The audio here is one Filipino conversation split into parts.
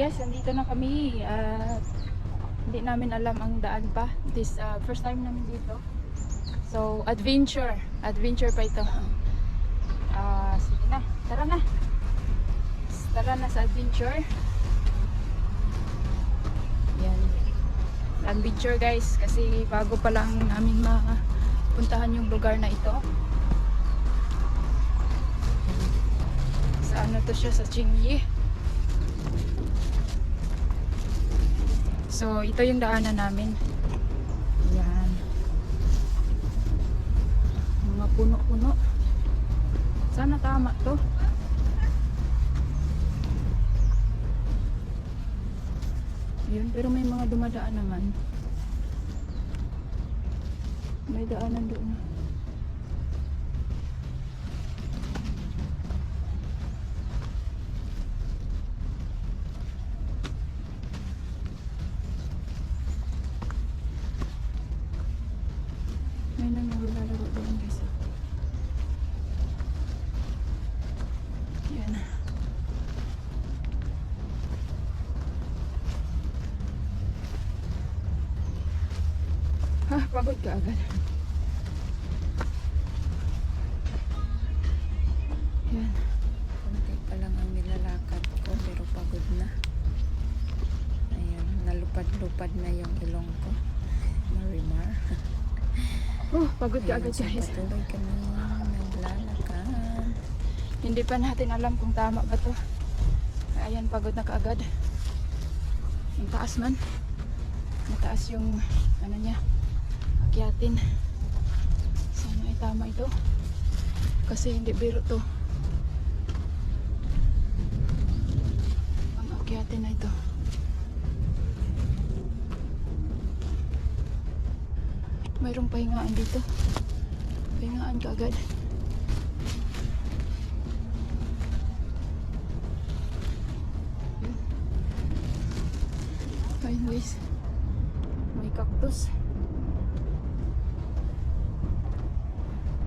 guys, nandito na kami at hindi namin alam ang daan pa. This first time namin dito. So, adventure pa ito. Sige na, tara na. Tara na sa adventure. Yan. Adventure guys, kasi bago pa lang namin mapuntahan yung lugar na ito. Sa ano to siya, sa Qingyi. So, ito yung daanan namin. Yan. Mga puno-puno. Sana tama to. Yun, pero may mga dumadaan naman. May daanan doon. May naglalaro doon guys. Yan. Pagod ka agad. Yan. Konti pa lang ang nilalakad ko pero pagod na. Ayan, nalupad-lupad na yung ilong ko. Marimar. Pagod ka agad guys. Patuloy kami naglalakad. Hindi pa natin alam kung tama ba to. Ayan, pagod na kaagad. Ang taas man. Mataas yung ano niya. Akyatin. Sana ay tama ito. Kasi hindi biro to. Ang akyatin na ito. Mayroong pahingaan dito. Pahingaan ka agad. Ayun guys. May cactus.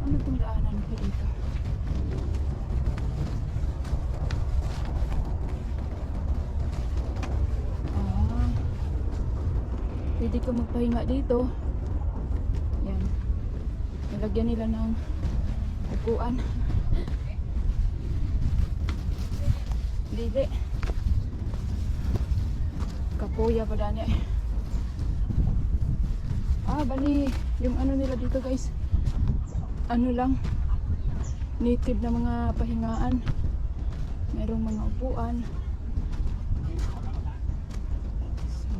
Ano itong daanan ko dito? Pwede ka magpahinga dito. Yan. Nilagyan nila ng upuan. Dili. Kapuya pa danya eh. Bali, yung ano nila dito guys. Ano lang, native na mga pahingaan. Merong mga upuan. So,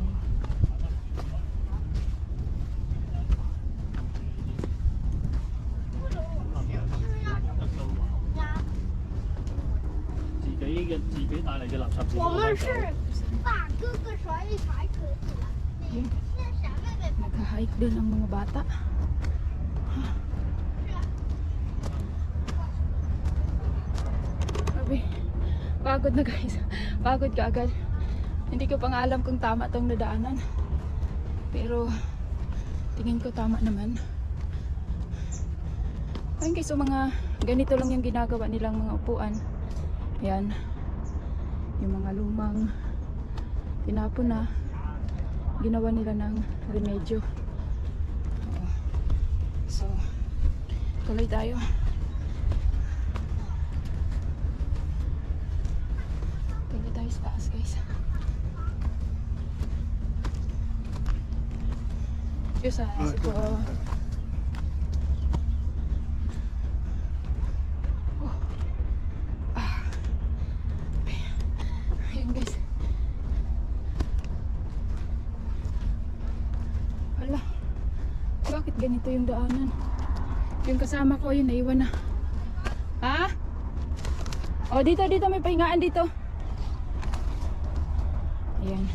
yun. Nag-hike din ang mga bata. Pagod na guys. Pagod ka agad. Hindi ko pa nga alam kung tama tong nadaanan. Pero tingin ko tama naman. Ayun guys, so mga ganito lang yung ginagawa nilang mga upuan. Yan. Yung mga lumang tinapon na ginawa nila ng remedyo. So, tuloy tayo. Sa taas guys. Diyos siguro. Ayan guys. Hala. Bakit ganito yung daanan? Yung kasama ko yun naiwan na. Ha? Dito may pahingaan dito. Ayan.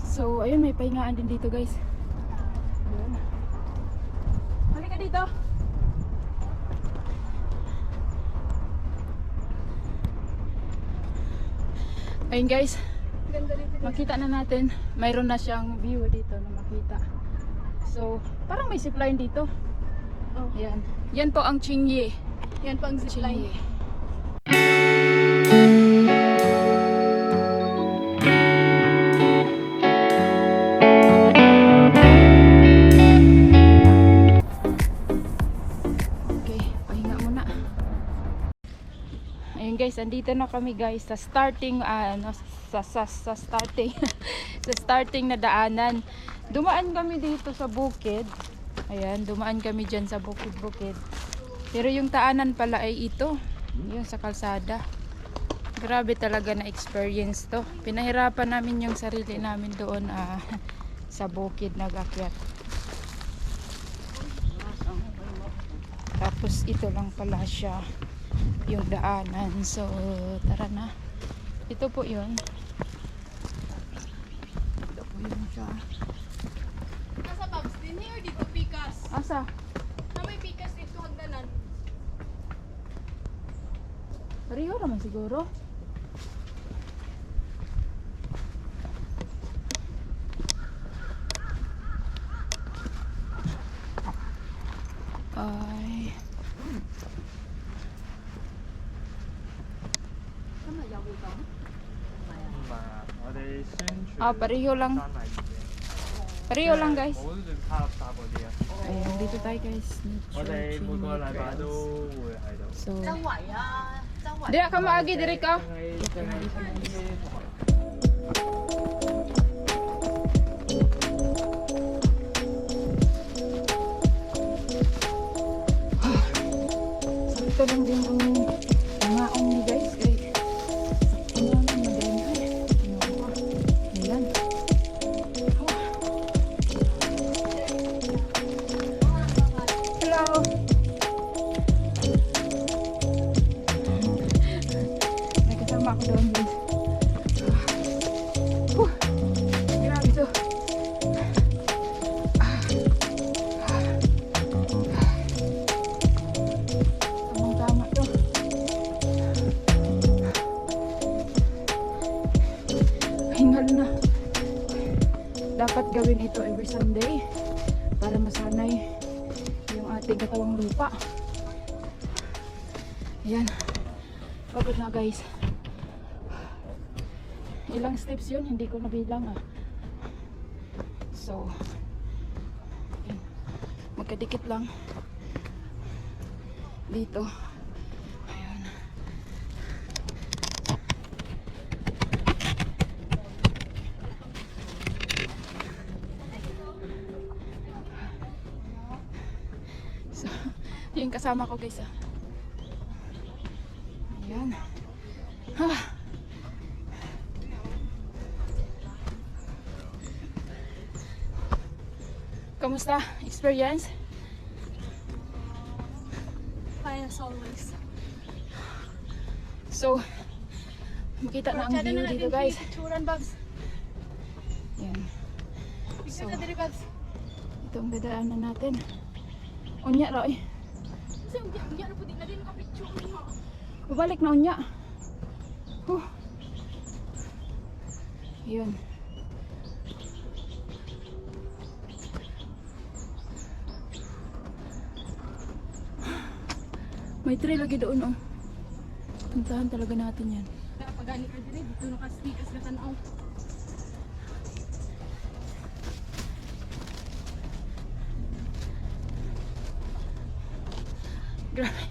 So, ayun, may pahingaan din dito guys. Ayan. Halika dito. Ayun guys. Makita na natin. Mayroon na siyang view dito na makita. So, parang may zipline dito. Ayan. Yan po ang Qingyi. Yan po ang zipline. guys, andito na kami guys sa starting sa starting sa starting na daanan. Dumaan kami dito sa bukid. Ayan, dumaan kami diyan sa bukid-bukid. Pero yung daanan pala ay ito, yung sa kalsada. Grabe talaga na experience to. Pinahirapan namin yung sarili namin doon sa bukid nag-akyat. Tapos ito lang pala siya yung daanan. So tara na. Ito po yun. Ito po yun siya. Nasa Babs din or dito Pikas? Asa? Na may Pikas dito hagdanan. Pareho naman siguro. Ay. Pareho lang. Pareho lang guys. Ayan, dito tayo guys. So, 周圍啊，周圍。 Dira ka maagi, diri ka. Sakto lang din yung nangaon ni guys. Sakto lang yung madami. Ayan. Hello. May kasama ako doon guys. Grabe to. Tamang-tama to. Hingal na. Dapat gawin ito every Sunday para masanay yung ating katawang lupa. Ayan. Pagod na guys. Ilang steps yun? Hindi ko nabilang So, ayan. Magkadikit lang. Dito. Ayan. So, yung kasama ko guys Ayan. Kamusta? Experience? Fine as always. So, makita na ang view dito guys. Picturean Babs. Yan. Picture na diri Babs. Ito ang dadaanan natin. Unya raw eh. Kasi unya na po di na din ka-picture mo. Babalik na unya. Yun. May tray lagi doon Puntahan talaga natin yan. Napagani ka diri dito naka-speakers ka tanaw. Grabe.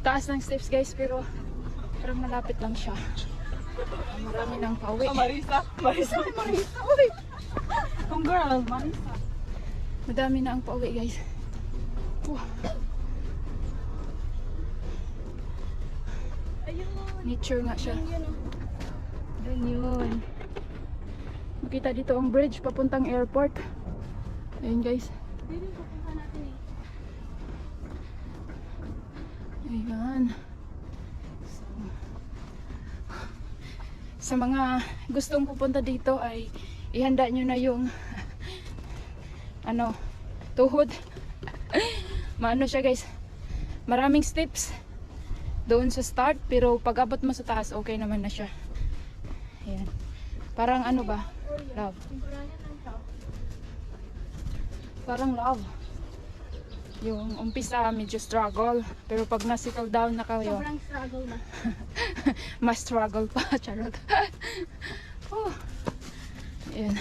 Taas ng steps guys pero parang malapit lang siya. Marami nang pauwi. Marisa. Uy. Kung girl, Marisa. Madami na ang pauwi guys. Ayun. Nature nga siya. Doon yun. Makita dito ang bridge papuntang airport. Ayun guys. Dito pupunta natin eh. Ayan. Sa mga gustong pupunta dito ay ihanda nyo na yung tuhod. Maano siya guys. Maraming steps doon sa start pero pag abot mo sa taas okay naman na siya. Ayan. Parang ba? Love. Parang love. Yung umpisa medyo struggle pero pag na-settle down na kayo Sobrang struggle na. mas struggle pa. Charot. Ayan.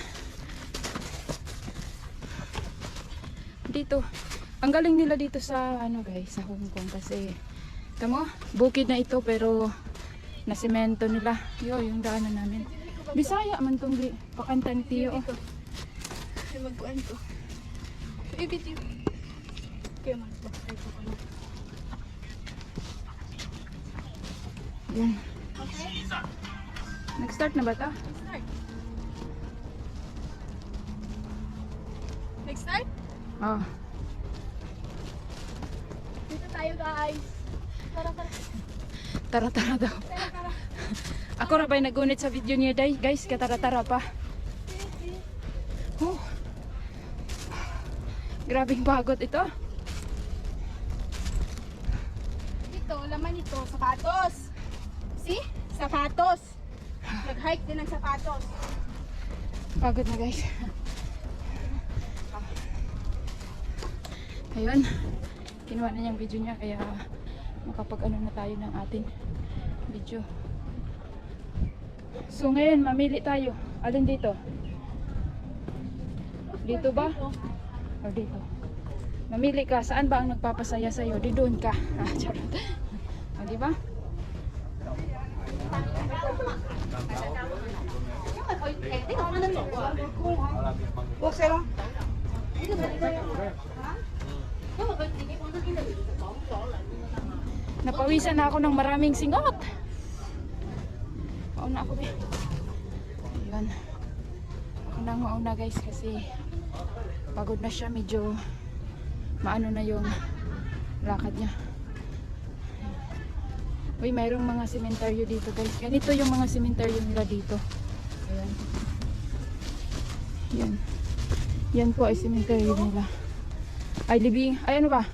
Dito ang galing nila dito sa guys sa Hong Kong kasi Tamo, bukid na ito pero nasemento nila. Yo, yung daanan namin. Bisaya man tong pakanta ni Tiyo. Oh. Ay, magkuhan ko. Ibit yun. Kaya man po. Ay, ko ano. Yan. Okay? Nag-start na ba ito? Start. Next start? Oh. Dito tayo guys. Tara, tara. Tara-tara daw. Tara, tara. Ako ra ba'y nagunit sa video niya, day. Guys, katara-tara pa. Oh. Grabing bagot ito. Dito, laman ito. Sapatos. See? Sapatos. Nag-hike din ng sapatos. Pagod na, guys. Ayun. Kinuha na niyang video niya kaya makapag-ano na tayo ng ating video. So ngayon, mamili tayo. Alin dito? Dito ba? O dito? Mamili ka. Saan ba ang nagpapasaya sa'yo? Di doon ka. Ah, charot. O, di ba? Napawisan na ako ng maraming singot. Mauna ako, be. Ayun. Ako nang mauna, guys, kasi pagod na siya. Medyo maano na yung lakad niya. Uy, mayroong mga sementeryo dito, guys. Ganito yung mga sementeryo nila dito. Ayan. Yan. Yan po ay sementeryo nila. Ay, libing. Ay, ano ba?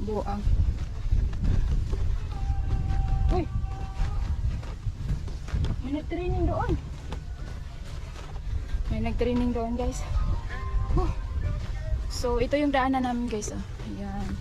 Buang. Uy! May nag-training doon. May nag-training doon, guys. So, ito yung daanan namin, guys. Oh. Ayan.